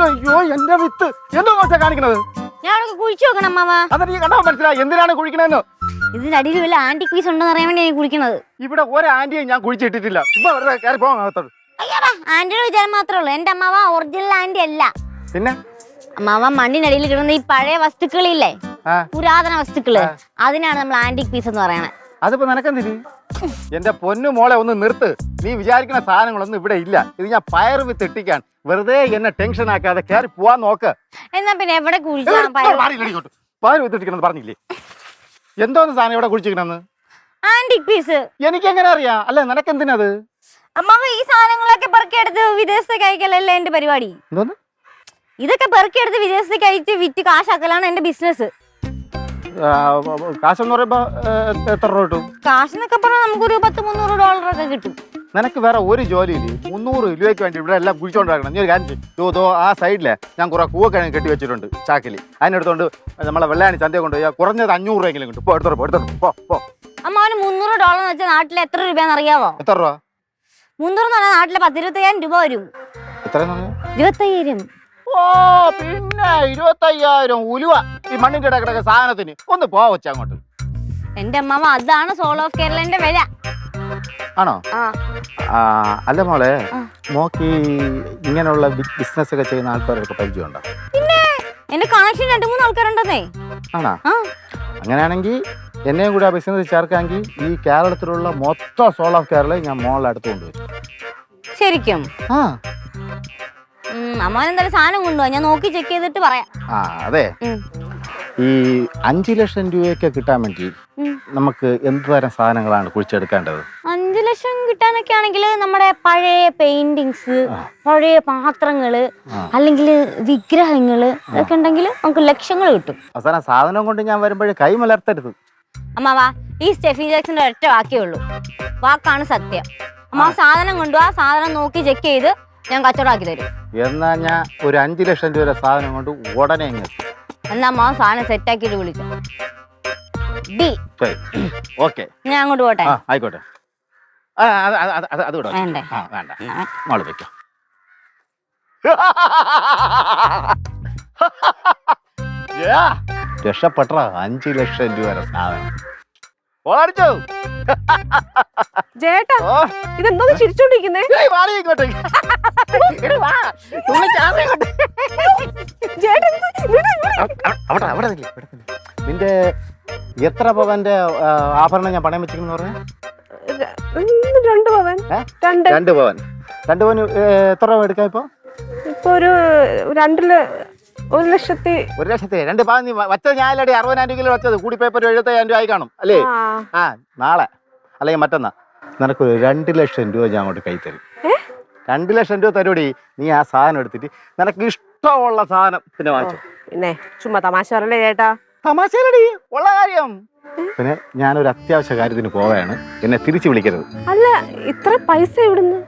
അയ്യോ എന്റെ വിത്ത് എന്തോ നോച്ചാ കാണിക്കണത്? ഞാനൊക്കെ കുഴിച്ചു നോക്കണം അമ്മാവ. അതെനിക്ക് കണ്ടാ മനസ്സിലായി എന്തിനാണ് കുഴിക്കണെന്ന്. ഇതിന്റെ അടിയിൽ വല്ല ആന്റിക് പീസ് ഉണ്ടെന്ന് അറിയാൻ വേണ്ടി ഞാൻ കുഴിക്കണത്. ഇവിടെ ഒരു ആന്റിയെ ഞാൻ കുഴിച്ചിട്ടിട്ടില്ല. ചുമ്മാ വെറുതെ കയറി പോകാൻ അകത്തോട്ട്. അയ്യടാ, ആന്റിയുടെ വിചാരം മാത്രമേ ഉള്ളൂ. എന്റെ അമ്മാവ ഒറിജിനൽ ആന്റി അല്ല. പിന്നെ അമ്മാവ മണ്ണിനടിയിൽ കിടന്ന ഈ പഴയ വസ്തുക്കളില്ലേ, പുരാതന വസ്തുക്കള്, അതിനാണ് നമ്മൾ ആന്റിക് പീസ് എന്ന് പറയണേ. അതിപ്പോ നിനക്കെന്തിന്? എന്റെ പൊന്നു മോളെ ഒന്ന് നിർത്ത്. നീ വിചാരിക്കുന്ന സാധനങ്ങളൊന്നും ഇവിടെ ഇല്ല. ഇത് ഞാൻ പയർ വിത്ത് ഇട്ടിക്കാൻ. വെറുതെ എന്നെ ടെൻഷൻ ആക്കാതെ കയറി പോവാൻ നോക്ക്. എന്നാ പിന്നെ എവിടെ കുഴിക്കണം? പയർ വിത്ത് ഇട്ടിക്കണെന്ന് പറഞ്ഞില്ലേ? എന്തോന്ന് സാധനം ഇവിടെ കുഴിച്ചിരിക്കണെന്ന്? Antique piece. എനിക്ക് എങ്ങനെ അറിയാം? അല്ലെ നിനക്കെന്തിനത്? അമ്മാവ ഈ സാധനങ്ങളൊക്കെ പെറുക്കിയെടുത്ത് വിദേശത്തേക്ക് അയക്കലല്ലേ എന്റെ പരിപാടി. എന്തോന്ന്? ഇതൊക്കെ പെറുക്കിയെടുത്ത് വിദേശത്തേക്ക് അയച്ച് വിറ്റ് കാശാക്കലാണ് എന്റെ ബിസിനസ്. കാശെന്ന് പറയുമ്പോ എത്ര രൂപ കിട്ടും? കാശെന്നൊക്കെ പറഞ്ഞാൽ നമുക്കൊരു $100-300 കിട്ടും. നിനക്ക് വേറെ ഒരു ജോലിയില്ലേ? 300 രൂപയ്ക്ക് വേണ്ടി ഇവിടെ എല്ലാം കുഴിച്ചോണ്ടാക്കണം. നീ ഒരു കാര്യം ചെയ്തോ, ആ സൈഡിലെ ഞാൻ കുറെ കൂവക്കിഴങ്ങ് കെട്ടി വെച്ചിട്ടുണ്ട് ചാക്കിൽ. അതിനെടുത്തോണ്ട് നമ്മളെ വെള്ളാണി ചന്തയെ കൊണ്ടുപോയി കുറഞ്ഞത് 500 രൂപയെങ്കിലും കിട്ടും. പോ എടുത്തോട്ടോ പോ. അമ്മാവന് $300 എന്ന് വെച്ചാൽ നാട്ടിൽ എത്ര രൂപയാന്ന് അറിയാവോ? എത്ര രൂപ? 300 എന്ന് പറഞ്ഞാൽ നാട്ടിലെ 10-25,000 രൂപ വരും. എത്ര? 25,000. ഓ പിന്നെ 25,000 ഉലുവ ഈ മണ്ണിന്റെ ഇടക്കിടക്ക് സാധനത്തിന്. ഒന്ന് പോവാ വെച്ച അങ്ങോട്ട്. എന്റെ അമ്മാവ അതാണ് സോൾ ഓഫ് കേരളന്റെ വില. ആണോ? അല്ല മോളെ, നോക്കി ഇങ്ങനെയുള്ള ബിസിനസ് ഒക്കെ ചെയ്യുന്ന ആൾക്കാരൊക്കെ പരിചയമുണ്ടോ? പിന്നെ എന്റെ കണക്ഷൻ 2-3 ആൾക്കാരുണ്ടെന്നേ. ആണോ? അങ്ങനെയാണെങ്കിൽ എന്നെയും കൂടി ആ ബിസിനസ് ചേർക്കാമെങ്കിൽ ഈ കേരളത്തിലുള്ള മൊത്തം സോൾ ഓഫ് കേരള ഞാൻ മോളുടെ അടുത്ത് കൊണ്ടുവരും. ശരിക്കും? അമ്മാവൻ എന്തായാലും സാധനം കൊണ്ടുപോവാ, ഞാൻ നോക്കി ചെക്ക് ചെയ്തിട്ട് പറയാം. അതെ, ഈ 5 ലക്ഷം രൂപയൊക്കെ കിട്ടാൻ വേണ്ടി നമുക്ക് എന്ത് തരം സാധനങ്ങളാണ് കുഴിച്ചെടുക്കേണ്ടത്? 5 ലക്ഷം കിട്ടാനൊക്കെ ആണെങ്കിൽ നമ്മുടെ പഴയ പെയിന്റിങ്സ്, പഴയ പാത്രങ്ങള്, അല്ലെങ്കിൽ വിഗ്രഹങ്ങള്, ഇതൊക്കെ ഉണ്ടെങ്കിൽ നമുക്ക് ലക്ഷങ്ങൾ കിട്ടും. അവസാനം സാധനം കൊണ്ട് ഞാൻ വരുമ്പോഴേ കൈ മലർത്തരുത്. അമ്മാവാ, ഈ സ്റ്റെഫി ജാക്സന്റെ ഒറ്റ വാക്കേ ഉള്ളൂ, വാക്കാണ് സത്യം. അമ്മ സാധനം കൊണ്ടുപോവാ, സാധനം നോക്കി ചെക്ക് ചെയ്ത് ഞാൻ കച്ചവടമാക്കി തരും. എന്നാ ഞാൻ ഒരു 5 ലക്ഷം രൂപ സാധനം കൊണ്ട് ഉടനെ എന്നാ അമ്മ സാധനം സെറ്റ് ആക്കിയിട്ട് വിളിച്ചു. ഞാൻ അങ്ങോട്ട് പോട്ടെ. ആയിക്കോട്ടെ. അത് വേണ്ട, മോള് വെക്കാം. രക്ഷപ്പെട്ട 5 ലക്ഷം രൂപ സാധനം ചേട്ടാ, ഇതെന്തോ ചിരിച്ചോണ്ടിരിക്കുന്നേ? നിന്റെ എത്ര പവന്റെ ആഭരണം ഞാൻ പണയം വെച്ചിരിക്കുന്നു പറഞ്ഞ? 2 പവൻ. 2 പവൻ. 2 പവന് എത്ര രൂപ എടുക്കാം ഇപ്പൊ? ഇപ്പൊ ഒരു 1 ലക്ഷത്തി 2 പവൻ നീ വച്ചത് ഞാനല്ലേ 60,000 രൂപ വെച്ചത്. കൂടി പേപ്പർ 75,000 രൂപ ആയി കാണും അല്ലേ? നാളെ അല്ലെങ്കിൽ മറ്റന്നാ നിനക്കൊരു 2 ലക്ഷം രൂപ ഞാൻ അങ്ങോട്ട് കൈ തരും. 2 ലക്ഷം രൂപ തരൂടി. നീ ആ സാധനം എടുത്തിട്ട് നിനക്ക് ഇഷ്ടമുള്ള സാധനം പിന്നെ വാങ്ങിച്ചു. പിന്നെ ചുമ്മാ തമാശ പറയല്ലേ ചേട്ടാ? തമാശയല്ലടി, ഉള്ള കാര്യം. പിന്നെ ഞാനൊരു അത്യാവശ്യ കാര്യത്തിന് പോവുകയാണ്, എന്നെ തിരിച്ചു വിളിക്കരുത്. അല്ല, ഇത്ര പൈസ ഇവിടുന്ന്?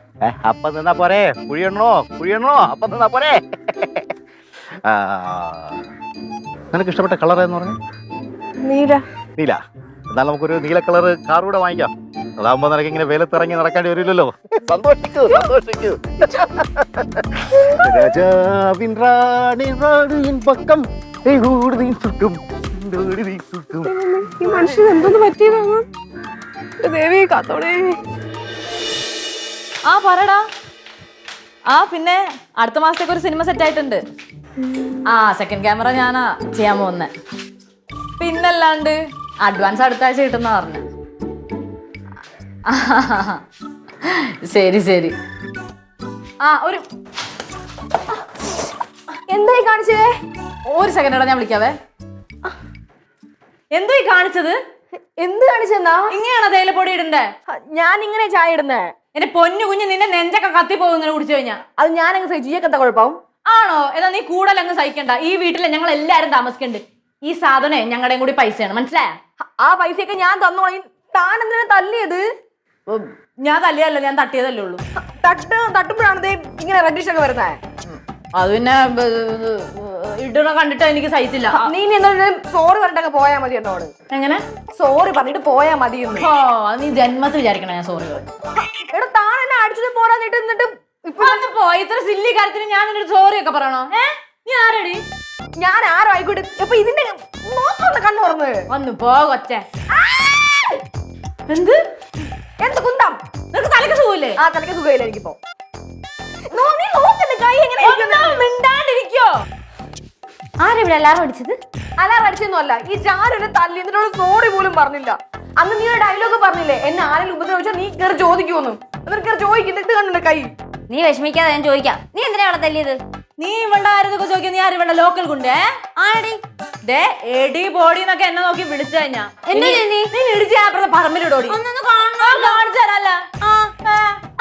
അപ്പം നിന്നാ പോരെ? കുഴിയണോ? അപ്പം നിന്നാ പോരെ? നിനക്ക് ഇഷ്ടപ്പെട്ട കളർ എന്ന് പറഞ്ഞ? നീല. എന്നാൽ നമുക്കൊരു നീല കളർ കാർ കൂടെ വാങ്ങിക്കാം. അതാകുമ്പോ നിനക്ക് ഇങ്ങനെ വെയിലത്തിറങ്ങി നടക്കേണ്ടി വരില്ലല്ലോ. സന്തോഷിക്കൂ. രാജാവിൻ റാണിൻ പക്കം ഈ മനുഷ്യൻ എന്തോന്ന് പറ്റിയതാണ്? ദേവി കാത്തോടെ. പറടാ. പിന്നെ അടുത്ത മാസത്തേക്ക് ഒരു സിനിമ സെറ്റ് ആയിട്ടുണ്ട്. സെക്കൻഡ് ക്യാമറ ഞാനാ ചെയ്യാൻ പോകുന്നെ. പിന്നല്ലാണ്ട് അഡ്വാൻസ് അടുത്ത ആഴ്ച കിട്ടുന്ന പറഞ്ഞു. ശരി. ഒരു എന്തായി കാണിച്ചേ? ഒരു സെക്കൻഡ് ഞാൻ വിളിക്കാവേ. എന്തായി കാണിച്ചത്? എന്ത് കാണിച്ചെന്നാ? ഇങ്ങനെയാണോ തേയിലപ്പൊടി ഇടണ്ടേ? ഞാൻ ഇങ്ങനെ ചായ ഇടുന്നേ? എന്റെ പൊന്നു കുഞ്ഞ്, നിന്നെ നെഞ്ചൊക്കെ കത്തിപ്പോകും ഇങ്ങനെ കുടിച്ചു കഴിഞ്ഞാ. അത് ഞാനങ്ങ് സഹിച്ചു. എന്താ കുഴപ്പം? ആണോ? എന്നാ നീ കൂടുതൽ അങ്ങ് സഹിക്കണ്ട. ഈ വീട്ടിലെ ഞങ്ങൾ എല്ലാരും താമസിക്കണ്ട്. ഈ സാധനം ഞങ്ങളുടെയും കൂടി പൈസയാണ്, മനസ്സിലായ? ആ പൈസയൊക്കെ ഞാൻ തന്നോളി. താൻ എന്തിനാ തല്ലിയത്? ഞാൻ തല്ലിയല്ല, ഞാൻ തട്ടിയതല്ലേ ഉള്ളൂ. തട്ടുമ്പോഴാണ് ഇങ്ങനെ റെഡിഷ് ഒക്കെ വരുന്നേ. അത് പിന്നെ ഇടണ കണ്ടിട്ട് എനിക്ക് സഹിച്ചില്ല. നീ സോറി പറഞ്ഞിട്ടൊക്കെ പോയാ മതി എന്നോട്. എങ്ങനെ സോറി പറഞ്ഞിട്ട് പോയാ മതി? നീ ജന്മത്തിൽ വിചാരിക്കണ ഞാൻ സോറി പറഞ്ഞു. എടാ, താൻ എന്നെ അടിച്ചിട്ട് പോരാന്നിട്ട് എന്നിട്ട് ഒന്ന് പോ. ഇത്ര സില്ലി കാര്യത്തിന് ഞാൻ നിന്നൊരു സോറി ഒക്കെ പറയണോ? നീ ആരടി? ഞാൻ ആരും ആയിക്കോട്ടെ. ഇപ്പൊ ഇതിന്റെ നോക്കുന്ന കണ്ണു തുറന്ന് ഒന്ന് പോ കൊച്ചേ. എന്ത് എന്ത് കുന്തം? നിനക്ക് തലക്ക് സുഖമില്ലേ? ആ തലക്ക് സുഖമില്ല എനിക്കിപ്പോ. നീ നോക്കല്ലേ കൈ എങ്ങനെ മിണ്ടാണ്ടിരിക്കോ? ആരെവിടെ അലാറം അടിച്ചത്? അലാറം അടിച്ചൊന്നും അല്ല. ഈ ജാനുവിനെ തല്ലി എന്നിട്ടോട് സോറി പോലും പറഞ്ഞില്ല. അന്ന് നീ ഒരു ഡയലോഗ് പറഞ്ഞില്ലേ, എന്നെ ആരെങ്കിലും ഉപദ്രവിച്ചാൽ നീ കയറി ചോദിക്കുമെന്ന്. എന്നിട്ട് കയറി ചോദിക്കില്ല. ഇത് കണ്ടിട്ട് കൈ. നീ വിഷമിക്കാതെ ഞാൻ ചോദിക്കാം. നീ എന്തിനാ അവളെ തല്ലിയത്? നീ ഇവളുടെ ആരൊക്കെ ചോദിക്കാൻ നീ ആരും ഇവിടെ ലോക്കൽ കൊണ്ടേ ആടി ദേ എടി ബോഡി എന്നൊക്കെ എന്നെ നോക്കി വിളിച്ചു കഴിഞ്ഞാ എന്താ നീ ഇടിച്ച് അപ്പുറത്തെ പറമ്പിലിടോടി കാണിച്ചു തരാല്ല.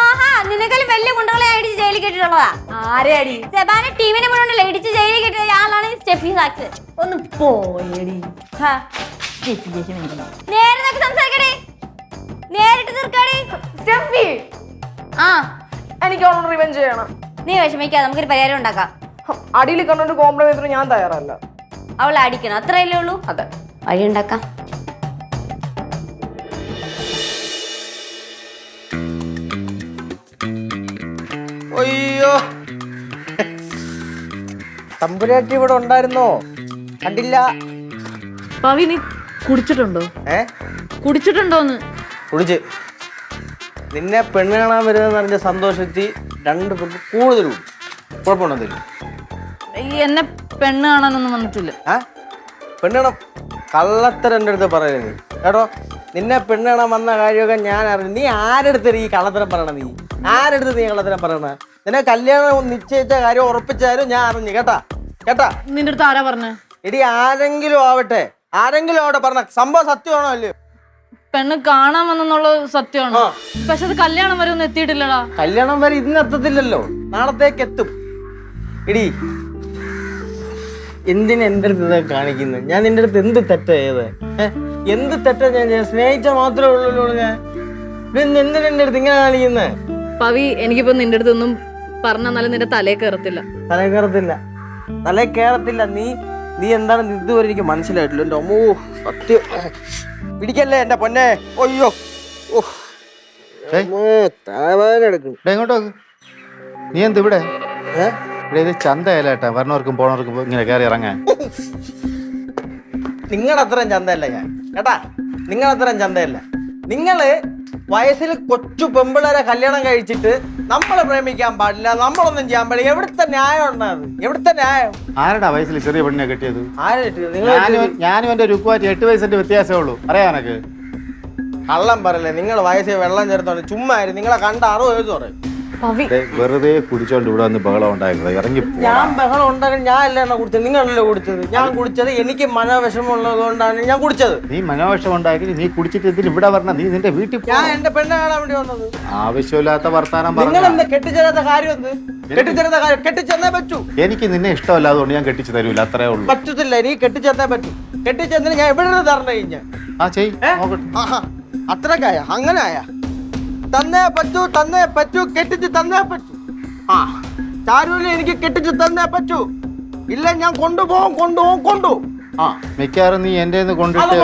ആഹാ നിന്നെക്കാളും വലിയ ഗുണ്ടകളെ അടിച്ച് ജയിലിൽ കെട്ടിട്ടുള്ളതാ. ആരെയടി? സെബാനെ ടീമിനെ മുഴുവൻ ഇടിച്ച് ജയിലിൽ കെട്ടിയ ആളാണ് സ്റ്റെഫി സാക്സ്. ഒന്ന് പോയടി. നേരെ നോക്കി സംസാരിക്കടി, നേരിട്ട് തീർക്കാടി. സ്റ്റെഫി, ആ എനിക്ക് അവളോട് റിവെഞ്ച് ചെയ്യണം. നീ വിഷമിക്കാതെ നമുക്കൊരു പരിഹാരം ഉണ്ടാക്കാം. അടിയിൽ കണ്ടോണ്ട് കോംപ്രമൈസിന് ഞാൻ തയ്യാറല്ല. അവളെ അടിക്കണം, അത്രയല്ലേ ഉള്ളൂ. അതെ, വഴി ഉണ്ടാക്കാം. അയ്യോ, തമ്പുരാട്ടി ഇവിടെ ഉണ്ടായിരുന്നോ? കണ്ടില്ല. പവി നീ കുടിച്ചിട്ടുണ്ടോ? കുടിച്ചിട്ടുണ്ടോന്ന്? കുടിച്ച്. നിന്നെ പെണ്ണ് കാണാൻ വരുന്നതെന്ന് അറിഞ്ഞ സന്തോഷത്തിൽ 2 പെഗ് കൂടുതൽ കുടിച്ചു. കുഴപ്പമുണ്ടെന്നില്ല. എന്നെ പെണ്ണ് കാണാനൊന്നും വന്നിട്ടില്ല. പെണ്ണ് കാണാൻ കള്ളത്തരം എൻ്റെ അടുത്ത് പറയുന്നത് കേട്ടോ. നിന്നെ പെണ്ണ് കാണാൻ വന്ന കാര്യമൊക്കെ ഞാൻ അറിഞ്ഞു. നീ ആരെടുത്ത് ഈ കള്ളത്തരം പറയണ? നീ ആരെടുത്ത് നീ കള്ളത്തരം പറയണ? നിന്നെ കല്യാണം നിശ്ചയിച്ച കാര്യം ഉറപ്പിച്ചാലും ഞാൻ അറിഞ്ഞു കേട്ടാ. കേട്ടാ? നിന്റെ അടുത്ത് ആരാ പറഞ്ഞേ? എടി ആരെങ്കിലും ആവട്ടെ, ആരെങ്കിലും ആവട്ടെ പറഞ്ഞ സംഭവം സത്യമാണോ അല്ലയോ? പെണ്ണ് കാണാൻ വന്നെന്നുള്ള സത്യമാണോ? പക്ഷെ അത് കല്യാണം വരെ ഒന്നും എത്തിയിട്ടില്ലടാ. കല്യാണം വരെ ഇന്ന് എത്തത്തില്ലല്ലോ, നാളത്തേക്ക് എത്തും. എടി എന്തിനാ എൻ്റെ അടുത്ത് ഇതൊക്കെ കാണിക്കുന്നത്? ഞാൻ നിന്റെ അടുത്ത് എന്ത് തെറ്റാ ചെയ്തത്? എന്ത് തെറ്റാ ഞാൻ ചെയ്തത്? സ്നേഹിച്ച മാത്രമേ ഉള്ളൂ ഞാൻ. എന്തിനാ എൻ്റെ അടുത്ത് ഇങ്ങനെ കാണിക്കുന്നത്? പവി, എനിക്കിപ്പോ നിന്റെ അടുത്തൊന്നും പറഞ്ഞാലും നിന്റെ തലേ കയറത്തില്ല. തലേ കയറത്തില്ല, തലേ കയറത്തില്ല. നീ എന്താണെന്ന് ഇതുവരെ എനിക്ക് മനസ്സിലായിട്ടില്ല. എൻ്റെ അമ്മോ സത്യം. പിടിക്കല്ലേ എൻ്റെ പൊന്നെ. ഒയ്യോ, തലവേദനെടുക്കും. ഇങ്ങോട്ടോ, നീ എന്ത് ഇവിടെ? ഇത് ചന്തയല്ലേട്ടാ, വരണവർക്കും പോണവർക്കും ഇങ്ങനെ കയറി ഇറങ്ങാൻ. നിങ്ങളത്രയും ചന്തയല്ല ഞാൻ കേട്ടാ. നിങ്ങളത്രയും ചന്തയല്ല. നിങ്ങള് വയസ്സിൽ കൊച്ചു പെമ്പിളരെ കല്യാണം കഴിച്ചിട്ട് നമ്മളെ പ്രേമിക്കാൻ പാടില്ല, നമ്മളൊന്നും ചെയ്യാൻ പാടില്ല. എവിടുത്തെ ന്യായം ഉണ്ടായത്? എവിടുത്തെ ന്യായം? ആരടാ വയസ്സിൽ ചെറിയ പെണ്ണിനെ കെട്ടിയത്? ആരാ കെട്ടിയത്? ഞാനും എന്റെ രുക്കുമായിട്ട് 8 വയസ്സിന്റെ വ്യത്യാസമേ ഉള്ളൂ. അറിയാ എനക്ക്? കള്ളം പറയല്ലേ. നിങ്ങൾ വയസ്സിൽ വെള്ളം ചേർത്തോണ്ട് ചുമ്മാ നിങ്ങളെ കണ്ട 60 പറയും. വെറുതെ കുടിച്ചോണ്ട് ഇവിടെ വന്ന് ബഹളം ഉണ്ടാക്കുന്നത്. ഇറങ്ങി ഞാൻ ബഹളം ഉണ്ടാക്കാൻ ഞാൻ അല്ല കുടിച്ചത്, നിങ്ങളല്ലേ കുടിച്ചത്. ഞാൻ കുടിച്ചത് എനിക്ക് മനോവിഷമുള്ളത് കൊണ്ടാണ് ഞാൻ കുടിച്ചത്. നീ മനോവിഷം ഉണ്ടാക്കി നീ കുടിച്ചിട്ട് ഇതിന് ഇവിടെ വരണം. നീ നിന്റെ വീട്ടിൽ ഞാൻ എന്റെ പെണ്ണെ കാണാൻ വേണ്ടി വന്നത്. ആവശ്യമില്ലാത്ത വർത്താനം നിങ്ങൾ എന്താ കെട്ടിച്ചേരാത്ത കാര്യം? എന്ത് കെട്ടിച്ചേരാത്ത കാര്യം? കെട്ടിച്ചെന്നേ പറ്റൂ. എനിക്ക് നിന്നെ ഇഷ്ടമല്ലാതുകൊണ്ട് ഞാൻ കെട്ടിച്ചു തരൂല, അത്രേ ഉള്ളൂ. പറ്റത്തില്ല, നീ കെട്ടിച്ചെന്നേ പറ്റൂ. കെട്ടിച്ചെന്നിന് ഞാൻ എവിടെ തരണം കഴിഞ്ഞാൽ? അത്രക്കായ അങ്ങനെ ആയ തന്നേ പറ്റൂ. കെട്ടിച്ച് തന്നേ പറ്റൂ. ചാരുവിനെ എനിക്ക് കെട്ടിച്ച് തന്നേ പറ്റൂ. ഇല്ല ഞാൻ കൊണ്ടുപോകും. മിക്കവാറും നീ എന്റെ കൊണ്ടിട്ട്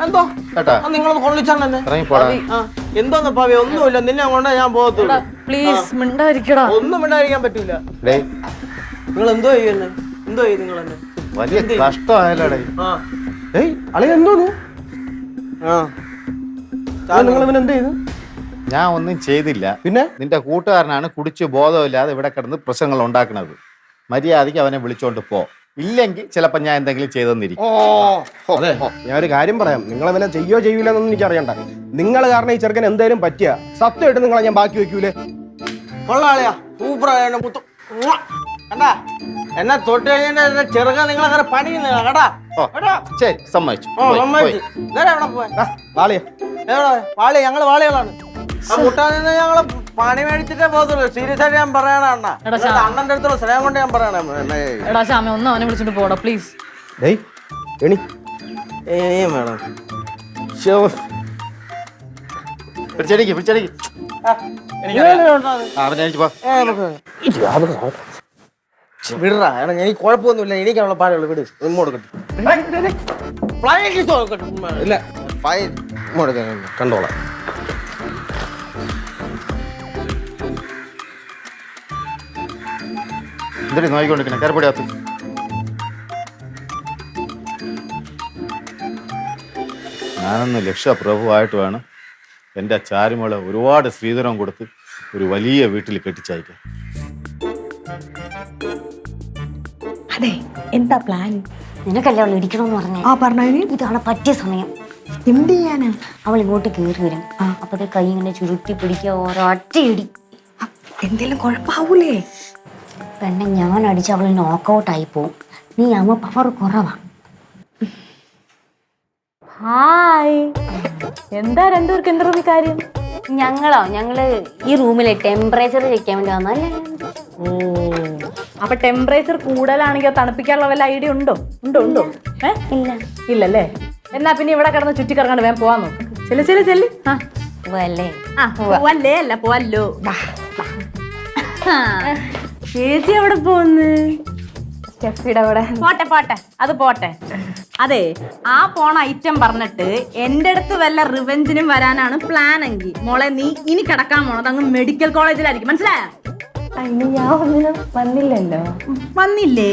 എന്തോ കേട്ടാ. നിങ്ങളൊന്ന് കൊള്ളിച്ചാണ് എന്തോന്ന് പവി? ഒന്നുമില്ല, നിന്നെ കൊണ്ടേ ഞാൻ പോകത്തുള്ളൂ. പ്ലീസ് മിണ്ടായിരിക്കടാ. ഒന്നും മിണ്ടായിരിക്കാൻ പറ്റൂല. നിങ്ങൾ എന്തോ ചെയ്യുന്നേ? എന്തോ ചെയ്യും നിങ്ങൾ എന്നെ? വലിയ കഷ്ടമായല്ലേ? അളി എന്തോന്നു? നിങ്ങൾ ഇവൻ എന്ത് ചെയ്തു? ഞാൻ ഒന്നും ചെയ്തില്ല. പിന്നെ നിന്റെ കൂട്ടുകാരനാണ് കുടിച്ച് ബോധമില്ലാതെ ഇവിടെ കിടന്ന് പ്രശ്നങ്ങൾ ഉണ്ടാക്കുന്നത്. മര്യാദയ്ക്ക് അവനെ വിളിച്ചോണ്ട് പോ. ഇല്ലെങ്കിൽ ചിലപ്പോ ഞാൻ എന്തെങ്കിലും ചെയ്തെന്നിരിക്കും. അതെ, ഞാനൊരു കാര്യം പറയാം. നിങ്ങളവനെ ചെയ്യൂല എന്നൊന്നും എനിക്ക് അറിയണ്ട. നിങ്ങൾ കാരണം ഈ ചെറുക്കൻ എന്തേലും പറ്റിയ സത്യമായിട്ട് നിങ്ങളെ ഞാൻ ബാക്കി വെക്കൂലേ? കൊള്ളാളിയാ, സൂപ്പറാണ്. കണ്ടാ എന്നെ തൊട്ട് കഴിഞ്ഞ ചെറുക്കൻ നിങ്ങളങ്ങനെ പണിയുന്നില്ല കേട്ടാ. ശരി, സമ്മതിച്ചു. വാളി ഞങ്ങള് വാളികളാണ്. ആ മുട്ടാനിന്ന് ഞങ്ങള് പണി മേടിച്ചിട്ടേ പോകത്തുള്ളൂ. സീരിയസ് ആയിട്ട് ഞാൻ പറയണ അണ്ണ. അണ്ണന്റെ അടുത്തുള്ള സ്നേഹം കൊണ്ട് ഞാൻ പറയണേ. എടാ ശ്യാമ, ഒന്ന് അവനെ വിളിച്ചിട്ട് പോടാ പ്ലീസ്. വേണം വിടറാ. എനിക്ക് കുഴപ്പമൊന്നുമില്ല, എനിക്കാണുള്ള പാടുള്ളൂ. വിട്, ഇങ്ങോട്ട് കണ്ടോളാം. എന്തിനു നോക്കിക്കൊണ്ടിരിക്കണേ കയറിപ്പൊടിയാത്ത് ഞാനൊന്ന് ലക്ഷപ്രഭുവായിട്ട് വേണം എൻ്റെ ചാരുമോളെ ഒരുപാട് സ്ത്രീധനം കൊടുത്ത് ഒരു വലിയ വീട്ടിൽ കെട്ടിച്ചയക്കാൻ. അതെ എന്താ പ്ലാൻ? നിനക്കല്ലേ അവൾ ഇടിക്കണമെന്ന് പറഞ്ഞേ. പറഞ്ഞു. ഇതാണ് പറ്റിയ സമയം. എന്ത് ചെയ്യാനാ? അവൾ ഇങ്ങോട്ട് കയറി വരും. അപ്പത്തെ കൈ ഇങ്ങനെ ചുരുട്ടി പിടിക്കുക, ഓരോ ഒറ്റയിടി. എന്തെങ്കിലും കുഴപ്പാവൂലേ? പെണ്ണെ ഞാൻ അടിച്ച് അവൾ നോക്കൗട്ട് ആയി പോവും. നീ ആവുമ്പോ പവർ കുറവാ. ഹായ്, എന്താ രണ്ടുപേർക്ക് എന്റെ റൂമിൽ കാര്യം? ഞങ്ങള് ഈ റൂമിലെ ടെമ്പറേച്ചർ ചെക്ക് ചെയ്യാൻ വേണ്ടി വന്നല്ലേ. ഓ, അപ്പൊ ടെമ്പറേച്ചർ കൂടുതലാണെങ്കിൽ തണുപ്പിക്കാനുള്ള വല്ല ഐഡിയ ഉണ്ടോ? ഉണ്ടോ? ഇല്ല. ഇല്ലല്ലേ? എന്നാ പിന്നെ ഇവിടെ കിടന്ന് ചുറ്റിക്കറങ്ങാണ്ട് വേഗം പോവാൻ നോക്ക്. ചെല്ലു. പോവല്ലേ? പോവല്ലേ അല്ല പോവല്ലോ. ചേച്ചി എവിടെ പോന്ന്? സ്റ്റെഫിയുടെ കൂടെ. പോട്ടെ അത് പോട്ടെ. അതെ, ആ പോണ ഐറ്റം പറഞ്ഞിട്ട് എന്റെ അടുത്ത് വല്ല റിവെഞ്ചിനും വരാനാണ് പ്ലാൻ എങ്കിൽ മോളെ നീ ഇനി കിടക്കാൻ പോണത് അങ്ങ് മെഡിക്കൽ കോളേജിലായിരിക്കും. മനസ്സിലായ? അതിന് ഞാൻ ഒന്നിനും വന്നില്ലല്ലോ. വന്നില്ലേ?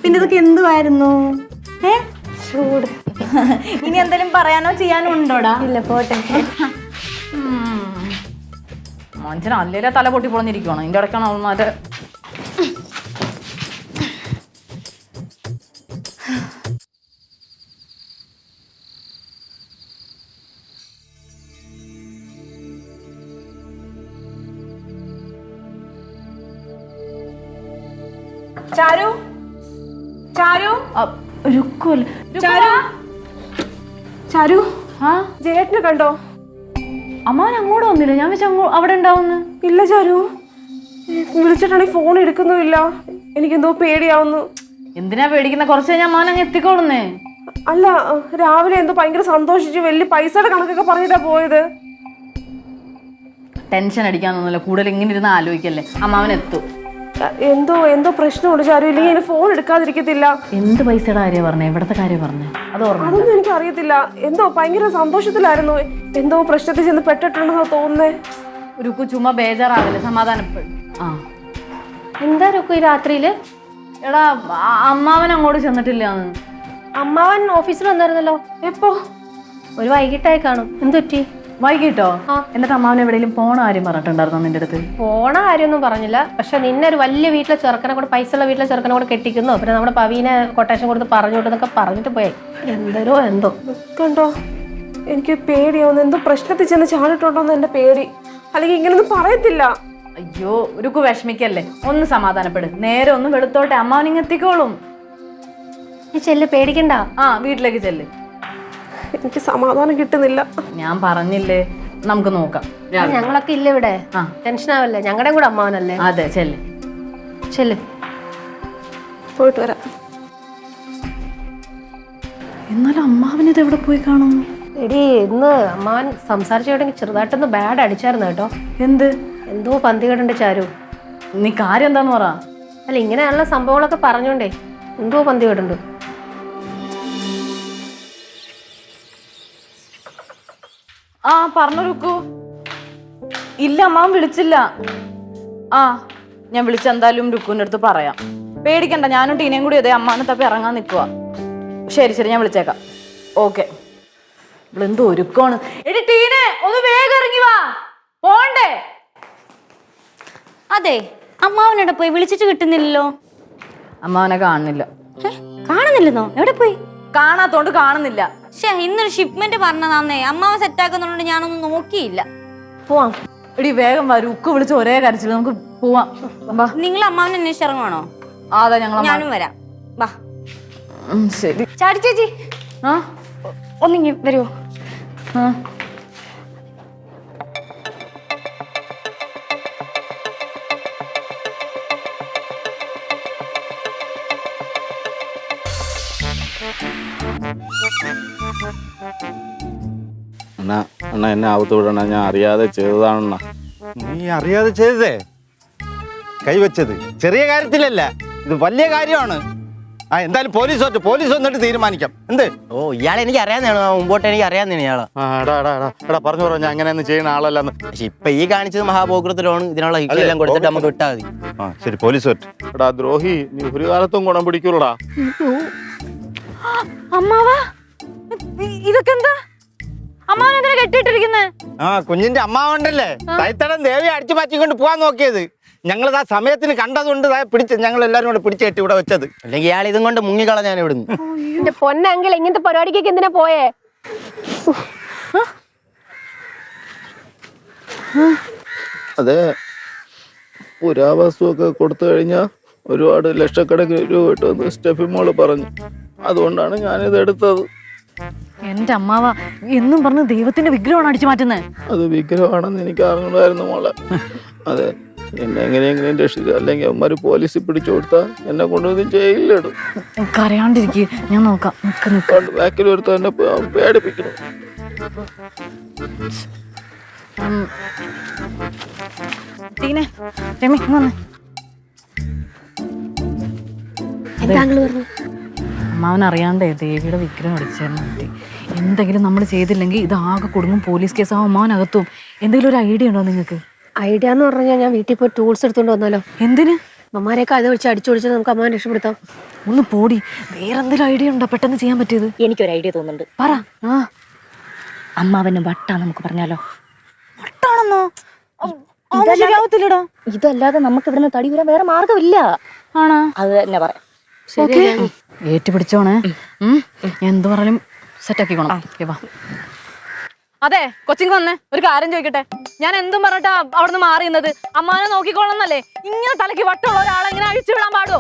പിന്നെ ഇതൊക്കെ എന്തുവായിരുന്നു? ചൂട്. ഇനി എന്തെങ്കിലും പറയാനോ ചെയ്യാനോ ഉണ്ടോടാ? ഇല്ല, പോട്ടെ. മനുഷ്യൻ അല്ലേലെ തല പൊട്ടി പൊളഞ്ഞിരിക്കുവാണ്. ഇതിന്റെ ഇടയ്ക്കാണ് അവന്മാര്. ചാരു ചാരു ജേട്ടനെ കണ്ടോ? അമ്മാവൻ അങ്ങോട്ട് വന്നില്ല. ഞാൻ വെച്ച അവിടെ ഉണ്ടാവുന്നു. ഇല്ല ചാരു, വിളിച്ചിട്ടാണെങ്കിൽ ഫോൺ എടുക്കുന്നുമില്ല. എനിക്കെന്തോ പേടിയാവുന്നു. എന്തിനാ പേടിക്കുന്ന? കുറച്ച് കഴിഞ്ഞാൽ അമ്മാവൻ അങ്ങ് എത്തിക്കോളുന്നേ. അല്ല, രാവിലെ എന്തോ ഭയങ്കര സന്തോഷിച്ചു, വലിയ പൈസയുടെ കണക്കൊക്കെ പറഞ്ഞിട്ടാ പോയത്. ടെൻഷൻ അടിക്കാന്നൊന്നുമില്ല, കൂടുതൽ ഇങ്ങനെ ഇരുന്ന് ആലോചിക്കല്ലേ. അമ്മാവൻ എത്തും. എന്തോ പ്രശ്നമുണ്ട് ചാരു, ഇല്ലെങ്കിൽ എന്നെ ഫോൺ എടുക്കാതിരിക്കത്തില്ല. എന്ത് പൈസയുടെ കാര്യം പറഞ്ഞേ? ഇവിടത്തെ കാര്യം പറഞ്ഞേ? അത് ഓർമ്മ? അതൊന്നും എനിക്ക് അറിയത്തില്ല. എന്തോ ഭയങ്കര സന്തോഷത്തിലായിരുന്നു. എന്തോ പ്രശ്നത്തിൽ ചെന്ന് പെട്ടിട്ടുണ്ടെന്നാ തോന്നുന്നേ. രുക്കു ചുമ്മാ ബേജാറാവില്ലേ, സമാധാനപ്പെടും. ആ, എന്താ രുക്കു ഈ രാത്രിയില്? എടാ, അമ്മാവൻ അങ്ങോട്ട് ചെന്നിട്ടില്ലാന്ന്. അമ്മാവൻ ഓഫീസിൽ വന്നായിരുന്നല്ലോ. എപ്പോ? ഒരു വൈകിട്ടായി കാണും. എന്തുപറ്റി? വൈകിട്ടോ? എന്നിട്ട് അമ്മാവൻ എവിടെയെങ്കിലും പോണ കാര്യം പറഞ്ഞിട്ടുണ്ടായിരുന്നോ നിന്റെ അടുത്ത്? പോണ കാര്യമൊന്നും പറഞ്ഞില്ല. പക്ഷെ നിന്നെ ഒരു വലിയ വീട്ടിലെ ചെറുക്കനെ കൂടെ, പൈസ ഉള്ള വീട്ടിലെ ചെറുക്കനെ കൂടെ കെട്ടിക്കുന്നു, പിന്നെ നമ്മുടെ പവീനെ കൊട്ടേഷൻ കൊടുത്ത് പറഞ്ഞു വിട്ടെന്നൊക്കെ പറഞ്ഞിട്ട് പോയി. എന്തോ കണ്ടോ, എനിക്ക് പേടിയാവുന്നു. എന്തോ പ്രശ്നത്തിൽ ചെന്ന് ചാടിട്ടുണ്ടോന്ന് എന്റെ പേടി. അല്ലെങ്കിൽ ഇങ്ങനൊന്നും പറയത്തില്ല. അയ്യോ, രുക്കു വിഷമിക്കല്ലേ, ഒന്ന് സമാധാനപ്പെടും. നേരെ ഒന്ന് വെളുത്തോട്ടെ, അമ്മാവൻ ഇങ്ങ് എത്തിക്കോളും. ചെല്ല്, പേടിക്കണ്ട. ആ, വീട്ടിലേക്ക് ചെല്ല്. എനിക്ക് സമാധാനം കിട്ടുന്നില്ല. ഞാൻ പറഞ്ഞില്ലേ, നമുക്ക് നോക്കാം. ഞങ്ങളൊക്കെ ഇല്ല ഇവിടെ. ടെൻഷൻ ആവല്ലേ, ഞങ്ങളുടെ കൂടെ അമ്മാവനല്ലേ. അതെ, ചെല്ല്. പോയിട്ട് വരാം. എന്നാലും അമ്മാവൻ ഇത് എവിടെ പോയി കാണും? എടി, ഇന്ന് അമ്മാവൻ സംസാരിച്ചോട്ടെങ്കിൽ ചെറുതായിട്ടൊന്ന് ബാഡ് അടിച്ചായിരുന്നു കേട്ടോ. എന്തോ പന്തികേടുണ്ട് ചാരു. നീ കാര്യം എന്താന്ന് പറ. അല്ല, ഇങ്ങനെയുള്ള സംഭവങ്ങളൊക്കെ പറഞ്ഞോണ്ടേ എന്തോ പന്തികേടുണ്ട്. ആ, പറഞ്ഞു രുക്കു. ഇല്ല, അമ്മാവൻ വിളിച്ചില്ല. ആ, ഞാൻ വിളിച്ചെന്തായാലും രുക്കുവിൻ്റെ അടുത്ത് പറയാം. പേടിക്കണ്ട, ഞാനും ടീനയും കൂടി അതെ അമ്മാനെ തപ്പി ഇറങ്ങാൻ നിൽക്കുക. ശരി, ഞാൻ വിളിച്ചേക്കാം. ഓക്കെ. ഇവളെന്തോ ഒരുക്കമാണ്. എടി ടീനെ, ഒന്ന് വേഗം ഇറങ്ങി വാ, പോണ്ടേ? അതെ, അമ്മാവനെവിടെ പോയി? വിളിച്ചിട്ട് കിട്ടുന്നില്ലല്ലോ. അമ്മാവനെ കാണുന്നില്ല. കാണുന്നില്ലെന്നോ? എവിടെ പോയി? കാണാത്തോണ്ട് കാണുന്നില്ല. ഇന്നൊരു ഷിപ്മെന്റ് പറഞ്ഞതാന്നേ. അമ്മാവൻ സെറ്റ് ആക്കുന്നുണ്ട്, ഞാനൊന്നും നോക്കിയില്ല. പോവാം. എടി വേഗം വാ, രുക്കു വിളിച്ച് ഒരേ കരച്ചില്ല. നമുക്ക് പോവാം. നിങ്ങൾ അമ്മാവനെ അന്വേഷിച്ചിറങ്ങുവാണോ? അതെ, ഞാനും വരാം. വാ. ശരി. ചാടി ചേച്ചി, ഒന്നിങ്ങി വരുമോ? അണ്ണ എന്നെ ആവത്ത് വിടണ, ഞാൻ അറിയാതെ ചെയ്തതാണെണ്ണ. നീ അറിയാതെ ചെയ്തതേ? കൈവച്ചത് ചെറിയ കാര്യത്തിലല്ല, ഇത് വലിയ കാര്യമാണ്. ആ എന്തായാലും പോലീസ് വന്നിട്ട് തീരുമാനിക്കാം. എന്ത്? ഓ ഇയാളെ എനിക്ക് അറിയാവുന്നതാണ്, മുമ്പോട്ട് എനിക്ക് അറിയാവുന്നതാണ് ഇയാളെ. എടാ പറഞ്ഞു ഞാൻ അങ്ങനെയൊന്നും ചെയ്യുന്ന ആളല്ലെന്ന്. പക്ഷെ ഇപ്പൊ ഈ കാണിച്ചത് മഹാപോകൃത്തിലാണ്. ഇതിനുള്ള ശിക്ഷ എല്ലാം കൊടുത്തിട്ട് നമുക്ക് വിട്ടാൽ മതി. ആ ശരി, പോലീസ് വരട്ടെ. എടാ ദ്രോഹി, നീ ഒരു കാലത്തും ഗുണം പിടിക്കൂടാ. അമ്മാവാ, ഇതൊക്കെ എന്താ? അമ്മാവനെന്തിനാ കെട്ടിയിട്ടിരിക്കുന്നേ? ആ കുഞ്ഞിന്റെ അമ്മാവണ്ടല്ലേ തൈത്തടം ദേവി അടിച്ചു മാറ്റിക്കൊണ്ട് പോവാൻ നോക്കിയത്. ഞങ്ങളിത് ആ സമയത്തിന് കണ്ടതുകൊണ്ട് പിടിച്ച് ഞങ്ങൾ എല്ലാരും കൂടെ പിടിച്ച് കെട്ടി ഇവിടെ വെച്ചത്. അല്ലെങ്കിൽ ഇയാൾ ഇതും കൊണ്ട് മുങ്ങിക്കളഞ്ഞാൻ ഇവിടുന്ന്. എന്റെ പൊന്നങ്കിൾ ഇങ്ങനത്തെ പരിപാടിക്കൊക്കെ എന്തിനാ പോയേ? അതെ, പുരാവസ്തുവൊക്കെ കൊടുത്തു കഴിഞ്ഞാൽ ഒരുപാട് ലക്ഷക്കണക്കിന് രൂപ കിട്ടുമെന്ന് സ്റ്റെഫി മോള് പറഞ്ഞു. അതുകൊണ്ടാണ് ഞാനിത് എടുത്തത്. എന്റെ അമ്മാവ എന്നും പറഞ്ഞ് ദൈവത്തിന്റെ വിഗ്രഹമാണ് അടിച്ചു മാറ്റുന്നത്. അത് വിഗ്രഹമാണെന്ന് എനിക്ക് അറിഞ്ഞൂടായിരുന്നു മോളെ. അതെ, എന്നെ എങ്ങനെയെങ്കിലും രക്ഷിക്കുക, അല്ലെങ്കിൽ അവന്മാര് പോലീസിൽ പിടിച്ചു കൊടുത്താൽ എന്നെ കൊണ്ടുവന്ന് ജയിലിലിടും. കരയാണ്ടിരിക്കുക, ഞാൻ നോക്കാം. ബാക്കിൽ ഒരുത്ത എന്നെ പേടിപ്പിക്കണം. ടീനെ, രമി, ഇങ്ങ് വന്നേ. അമ്മാവൻ അറിയാണ്ടേ ദേവിയുടെ വിഗ്രഹം അടിച്ചേർന്ന് മതി. എന്തെങ്കിലും നമ്മൾ ചെയ്തില്ലെങ്കിൽ ഇത് ആകെ കുടുങ്ങും, പോലീസ് കേസ് ആവും, അമ്മാവനകത്തും. എന്തെങ്കിലും ഒരു ഐഡിയ ഉണ്ടോ നിങ്ങൾക്ക്? ഐഡിയ എന്ന് പറഞ്ഞാൽ ഞാൻ വീട്ടിൽ പോയി ടൂൾസ് എടുത്തോണ്ട് വന്നാലോ? എന്തിന്? അമ്മമാരെയൊക്കെ അത് വെച്ച് അടിച്ചൊടിച്ച് നമുക്ക് അമ്മാവനെ രക്ഷപ്പെടുത്താം. ഒന്ന് പോടി, വേറെന്തെങ്കിലും ഐഡിയ ഉണ്ടോ പെട്ടെന്ന് ചെയ്യാൻ പറ്റിയത്? എനിക്കൊരു ഐഡിയ തോന്നുന്നുണ്ട്. പറ. അമ്മാവന് വട്ടാ നമുക്ക് പറഞ്ഞാലോ? വട്ടാണെന്നോ? ശരിയാവത്തില്ലടാ. ഇതല്ലാതെ നമുക്ക് ഇവിടുന്ന് തടി വരാൻ വേറെ മാർഗമില്ല. ആണോ? അത് തന്നെ പറയാം. ഏറ്റുപിടിച്ചോണേ. എന്ത് പറഞ്ഞാലും സെറ്റാക്കിക്കോണം. വാ. അതെ, കൊച്ചിങ് വന്നേ, ഒരു കാര്യം ചോദിക്കട്ടെ. ഞാൻ എന്തും പറഞ്ഞിട്ടാ അവിടുന്ന് മാറിയുന്നത്? അമ്മാനെ നോക്കിക്കോളന്നല്ലേ? ഇങ്ങനെ തലയ്ക്ക് വട്ടമുള്ള ഒരാളെ ഇങ്ങനെ അഴിച്ചു വിടാൻ പാടുമോ?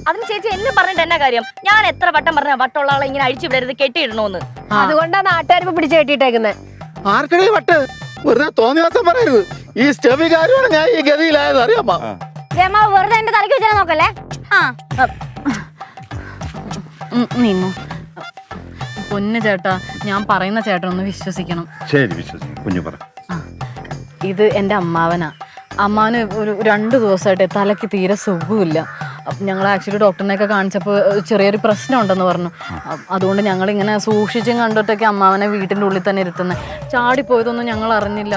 അതിന് ചേച്ചി എന്നെ പറഞ്ഞിട്ട് എന്നാ കാര്യം? ഞാൻ എത്ര വട്ടം പറഞ്ഞ വട്ടമുള്ള ആളെ ഇങ്ങനെ അഴിച്ചു വിടരുത്, കെട്ടിയിടണോന്ന്. അതുകൊണ്ടാണ് നാട്ടുകാരിപ്പോ പിടിച്ച് കെട്ടിയിട്ടേക്കുന്നത്. ആർക്കടേ വട്ട്? വെറുതെ തോന്നിയാസം പറയരുത്. ഈ സ്റ്റെഫി കാര്യമാണ് ഞാൻ ഈ ഗതിയിലായത്, അറിയാമോ? വെറുതെ എന്റെ തലയ്ക്ക് വെച്ചാൽ നോക്കല്ലേ. നീന്നു പൊന്നു ചേട്ടാ, ഞാൻ പറയുന്ന ചേട്ടൻ ഒന്ന് വിശ്വസിക്കണം. ശരി, വിശ്വസിക്കും. കുഞ്ഞു പറ. ഇത് എൻ്റെ അമ്മാവനാ. അമ്മാവന് ഒരു 2 ദിവസമായിട്ട് തലയ്ക്ക് തീരെ സുഖമില്ല. ഞങ്ങൾ ആക്ച്വലി ഡോക്ടറിനെയൊക്കെ കാണിച്ചപ്പോൾ ചെറിയൊരു പ്രശ്നം ഉണ്ടെന്ന് പറഞ്ഞു. അതുകൊണ്ട് ഞങ്ങളിങ്ങനെ സൂക്ഷിച്ചും കണ്ടിട്ടൊക്കെ അമ്മാവനെ വീട്ടിൻ്റെ ഉള്ളിൽ തന്നെ ഇരുത്തുന്നത്. ചാടിപ്പോയതൊന്നും ഞങ്ങൾ അറിഞ്ഞില്ല.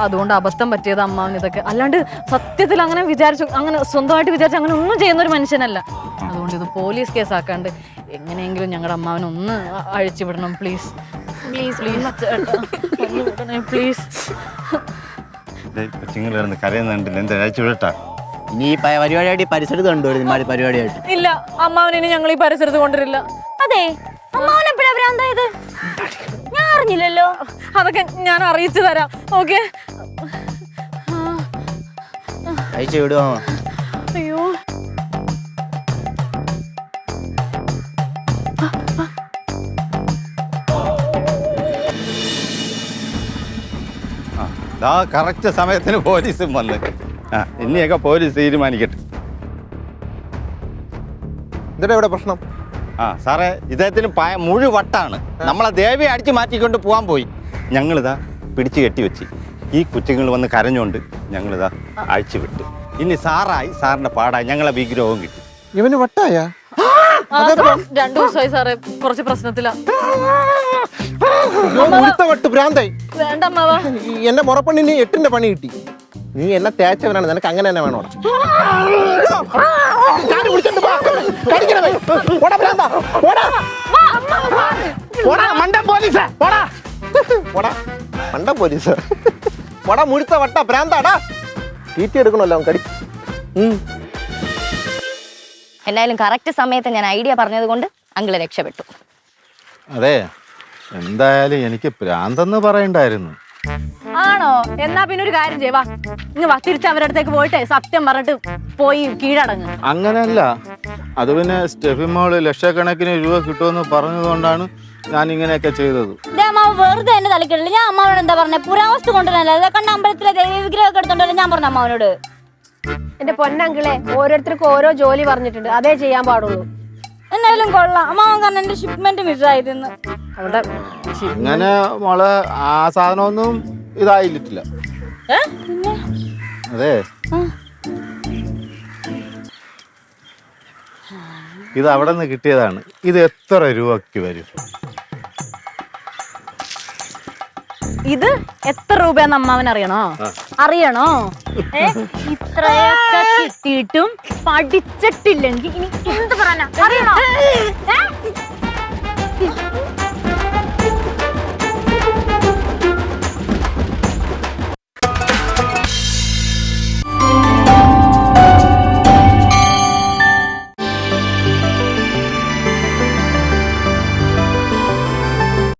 അതുകൊണ്ട് അബദ്ധം പറ്റിയത് അമ്മാവൻ ഇതൊക്കെ. അല്ലാണ്ട് സത്യത്തിൽ അങ്ങനെ വിചാരിച്ചു, അങ്ങനെ സ്വന്തമായിട്ട് വിചാരിച്ച് അങ്ങനെ ഒന്നും ചെയ്യുന്ന ഒരു മനുഷ്യനല്ല. അതുകൊണ്ട് ഇത് പോലീസ് കേസാക്കാണ്ട് എങ്ങനെയെങ്കിലും ഞങ്ങളുടെ അമ്മാവനെ ഒന്ന് അഴിച്ചു വിടണം. Please please please please. കൊച്ചുങ്ങളിരുന്ന് കരയുന്നുണ്ടല്ലോ, എന്താ അഴിച്ചു വിടട്ടാ? ഇനി ഈ പരിപാടിയായിട്ട് ഈ പരിസരത്ത് കണ്ടുവരും ഇമാരി പരിപാടിയായിട്ട്. ഇല്ല, അമ്മാവനെ ഞങ്ങൾ ഈ പരിസരത്ത് കൊണ്ടുവരില്ല. അതെ, അമ്മാവൻ എപ്പോഴാ ഭ്രാന്തായത്? ഞാൻ അറിഞ്ഞില്ലല്ലോ. അതൊക്കെ ഞാൻ അറിയിച്ചു തരാം. ഓക്കെ? അയച്ചു വിടുവാ. അയ്യോ, കറക്റ്റ് സമയത്തിന് പോലീസും വന്ന്. ഇനിയൊക്കെ പോലീസ് തീരുമാനിക്കട്ടെ. എന്താ ഇവിടെ പ്രശ്നം? സാറേ, ഇദ്ദേഹത്തിന് മുഴുവട്ടാണ്. നമ്മളെ ദേവിയെ അടിച്ചു മാറ്റിക്കൊണ്ട് പോകാൻ പോയി. ഞങ്ങളിതാ പിടിച്ചു കെട്ടി വെച്ച് ഈ കുറ്റങ്ങൾ വന്ന് കരഞ്ഞുകൊണ്ട് ഞങ്ങളിതാ അഴിച്ചു വിട്ടു. ഇനി സാറായി, സാറിന്റെ പാടായി, ഞങ്ങളെ വിഗ്രഹവും കിട്ടി. ഇവന് വട്ടായ? 2 ദിവസമായി സാറേ, കുറച്ച് പ്രശ്നത്തിലാ. വട്ട് ഭ്രാന്തായി. വേണ്ട അമ്മാവാ, എന്റെ മുറപ്പണ്ണിന് 8ന്റെ പണി കിട്ടി. നീ എന്നെ തേച്ചവനാണ്, നിനക്ക് അങ്ങനെ തന്നെ വേണോ? മണ്ട പോലീസ് പോടാ, മുഴുത്ത വട്ട ഭ്രാന്താടാ. തീറ്റി എടുക്കണല്ലോ കടി. എന്നാലും കറക്റ്റ് സമയത്ത് ഞാൻ ഐഡിയ പറഞ്ഞത് കൊണ്ട് അങ്കിള് രക്ഷപ്പെട്ടു. അതെ, എന്തായാലും എനിക്ക് ഭ്രാന്തെന്ന് പറയണ്ടായിരുന്നു. ആണോ? എന്നാ പിന്നെ ഒരു കാര്യം ചെയ്വാ, ഇങ്ങ് വാ, തിരിച്ച് അവരുടെ അടുത്തേക്ക് പോയിട്ടേ സത്യം പറഞ്ഞിട്ട് പോയി കീഴടങ്ങ്. അങ്ങനെയല്ല, അത് പിന്നെ സ്റ്റെഫി മോള് ലക്ഷക്കണക്കിന് രൂപ കിട്ടുമെന്ന് പറഞ്ഞതുകൊണ്ടാണ് ഞാൻ ഇങ്ങനെയൊക്കെ ചെയ്തത്. അമ്മാവ് വെറുതെ എന്റെ തലക്കിടില്ല. ഞാൻ അമ്മാവനോട് എന്താ പറഞ്ഞത്? പുരാവസ്തു കൊണ്ടുവരാനല്ല, കണ്ട അമ്പലത്തിലെ ദേവി വിഗ്രഹമൊക്കെ എടുത്തോണ്ടല്ലോ ഞാൻ പറഞ്ഞു അമ്മാവനോട്. എന്റെ പൊന്നങ്കിളെ, ഓരോരുത്തർക്കും ഓരോ ജോലി പറഞ്ഞിട്ടുണ്ട്, അതേ ചെയ്യാൻ പാടുള്ളൂ. എന്നാലും കൊള്ളാം, അമ്മാവൻ കാരണം എന്റെ ഷിപ്മെന്റ് മിസ്സായിരുന്നു. അവിടെ അങ്ങനെ മോളെ ആ സാധനമൊന്നും ഇതായിട്ടില്ല. അതെ, ഇത് അവിടെ നിന്ന് കിട്ടിയതാണ്. ഇത് എത്ര രൂപയ്ക്ക് വരും? ഇത് എത്ര രൂപയെന്ന് അമ്മാവൻ അറിയണോ? അറിയണോ? ഇത്രയൊക്കെ കിട്ടിയിട്ടും പഠിച്ചിട്ടില്ലെങ്കിൽ ഇനി എന്ത് പറയാനാ? അറിയണോ?